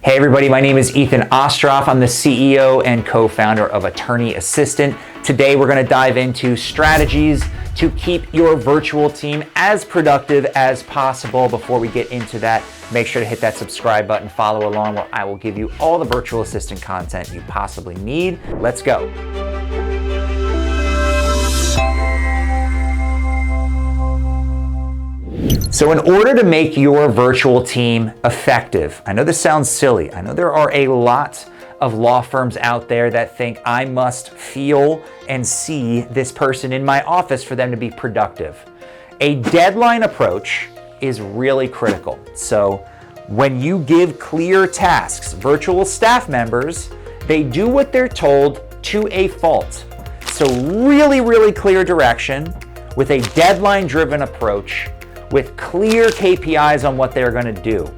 Hey everybody, my name is Ethen Ostroff. I'm the CEO and co-founder of Attorney Assistant. Today we're going to dive into strategies to keep your virtual team as productive as possible. Before we get into that, make sure to hit that subscribe button, follow along where I will give you all the virtual assistant content you possibly need. Let's go. So in order to make your virtual team effective, I know this sounds silly. I know there are a lot of law firms out there that think I must feel and see this person in my office for them to be productive. A deadline approach is really critical. So when you give clear tasks, virtual staff members, they do what they're told to a fault. So really clear direction with a deadline-driven approach with clear KPIs on what they're going to do.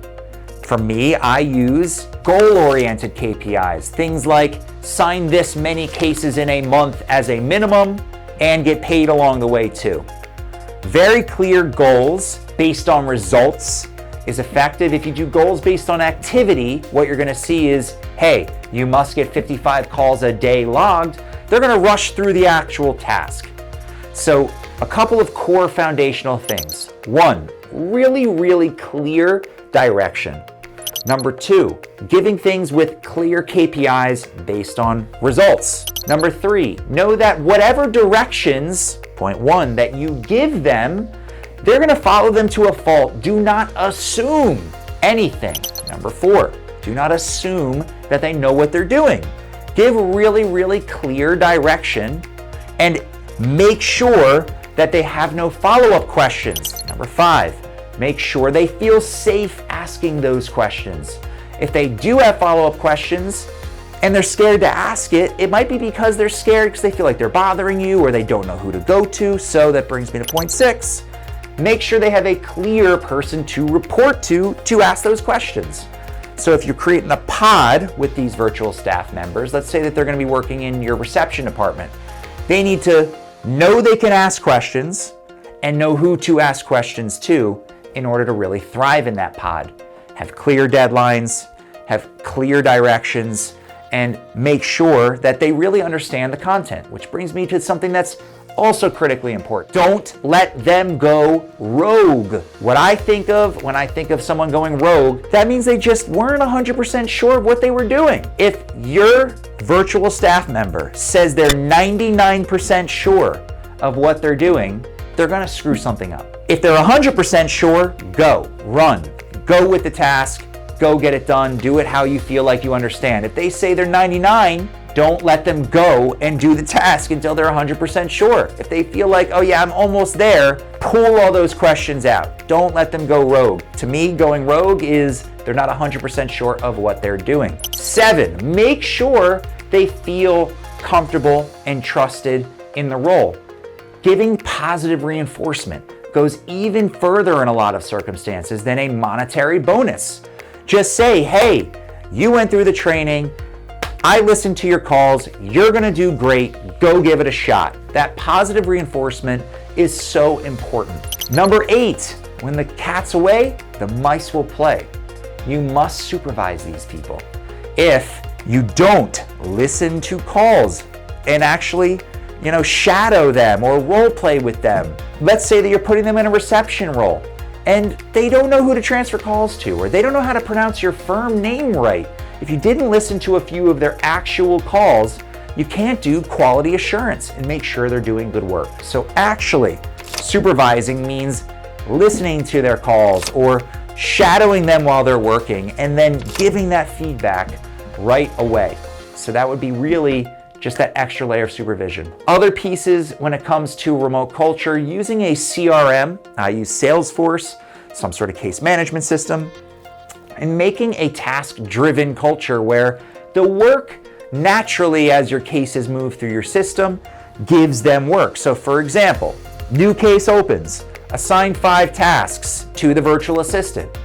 For me, I use goal-oriented KPIs, things like sign this many cases in a month as a minimum and get paid along the way too. Very clear goals based on results is effective. If you do goals based on activity, what you're going to see is, hey, you must get 55 calls a day logged. They're going to rush through the actual task. So a couple of core foundational things. One, really clear direction. Number two, giving things with clear KPIs based on results. Number three, know that whatever directions, point one, that you give them, they're gonna follow them to a fault. Do not assume anything. Number four, do not assume that they know what they're doing. Give really clear direction and make sure that they have no follow-up questions. Number five, make sure they feel safe asking those questions. If they do have follow-up questions and they're scared to ask it, it might be because they're scared because they feel like they're bothering you or they don't know who to go to. So that brings me to point six. Make sure they have a clear person to report to ask those questions. So if you're creating a pod with these virtual staff members, let's say that they're going to be working in your reception department. They need to know they can ask questions and know who to ask questions to in order to really thrive in that pod. Have clear deadlines, have clear directions, and make sure that they really understand the content, which brings me to something that's also critically important. Don't let them go rogue. What I think of when I think of someone going rogue, that means they just weren't 100% sure of what they were doing. If your virtual staff member says they're 99% sure of what they're doing, they're gonna screw something up. If they're 100% sure, go, run, go with the task, go get it done, do it how you feel like you understand. If they say they're 99, don't let them go and do the task until they're 100% sure. If they feel like, oh yeah, I'm almost there, pull all those questions out. Don't let them go rogue. To me, going rogue is they're not 100% sure of what they're doing. 7, make sure they feel comfortable and trusted in the role. Giving positive reinforcement goes even further in a lot of circumstances than a monetary bonus. Just say, hey, you went through the training, I listened to your calls, you're gonna do great, go give it a shot. That positive reinforcement is so important. Number 8, when the cat's away, the mice will play. You must supervise these people. If you don't listen to calls and actually, shadow them or role play with them, let's say that you're putting them in a reception role and they don't know who to transfer calls to, or they don't know how to pronounce your firm name right. If you didn't listen to a few of their actual calls, you can't do quality assurance and make sure they're doing good work. So actually, supervising means listening to their calls or shadowing them while they're working and then giving that feedback right away. So that would be really just that extra layer of supervision. Other pieces when it comes to remote culture, using a CRM, I use Salesforce, some sort of case management system, and making a task-driven culture where the work naturally, as your cases move through your system, gives them work. So for example, new case opens, assign 5 tasks to the virtual assistant.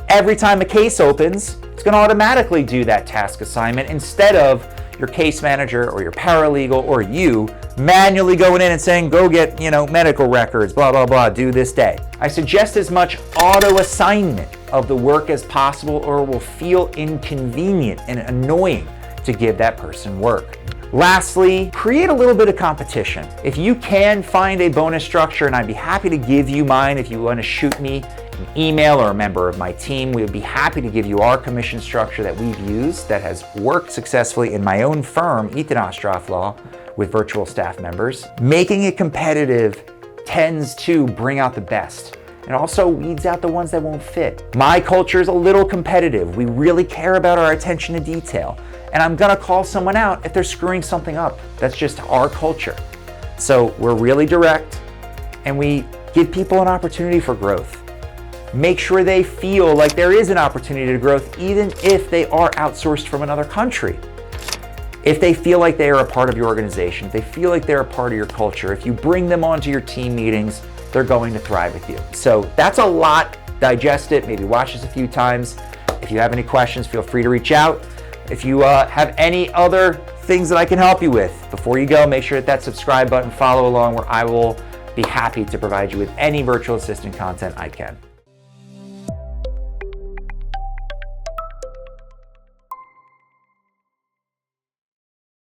Every time a case opens, it's gonna automatically do that task assignment instead of your case manager or your paralegal or you manually going in and saying, go get, medical records, blah, blah, blah, do this day. I suggest as much auto-assignment of the work as possible, or it will feel inconvenient and annoying to give that person work. Lastly, create a little bit of competition. If you can find a bonus structure, and I'd be happy to give you mine if you want to shoot me an email, or a member of my team, we would be happy to give you our commission structure that we've used that has worked successfully in my own firm, Ethen Ostroff Law, with virtual staff members. Making it competitive tends to bring out the best and also weeds out the ones that won't fit. My culture is a little competitive. We really care about our attention to detail. And I'm gonna call someone out if they're screwing something up. That's just our culture. So we're really direct, and we give people an opportunity for growth. Make sure they feel like there is an opportunity to growth, even if they are outsourced from another country. If they feel like they are a part of your organization, if they feel like they're a part of your culture, if you bring them onto your team meetings, they're going to thrive with you. So that's a lot. Digest it, maybe watch this a few times. If you have any questions, feel free to reach out. If you have any other things that I can help you with, before you go, make sure that subscribe button, follow along, where I will be happy to provide you with any virtual assistant content I can.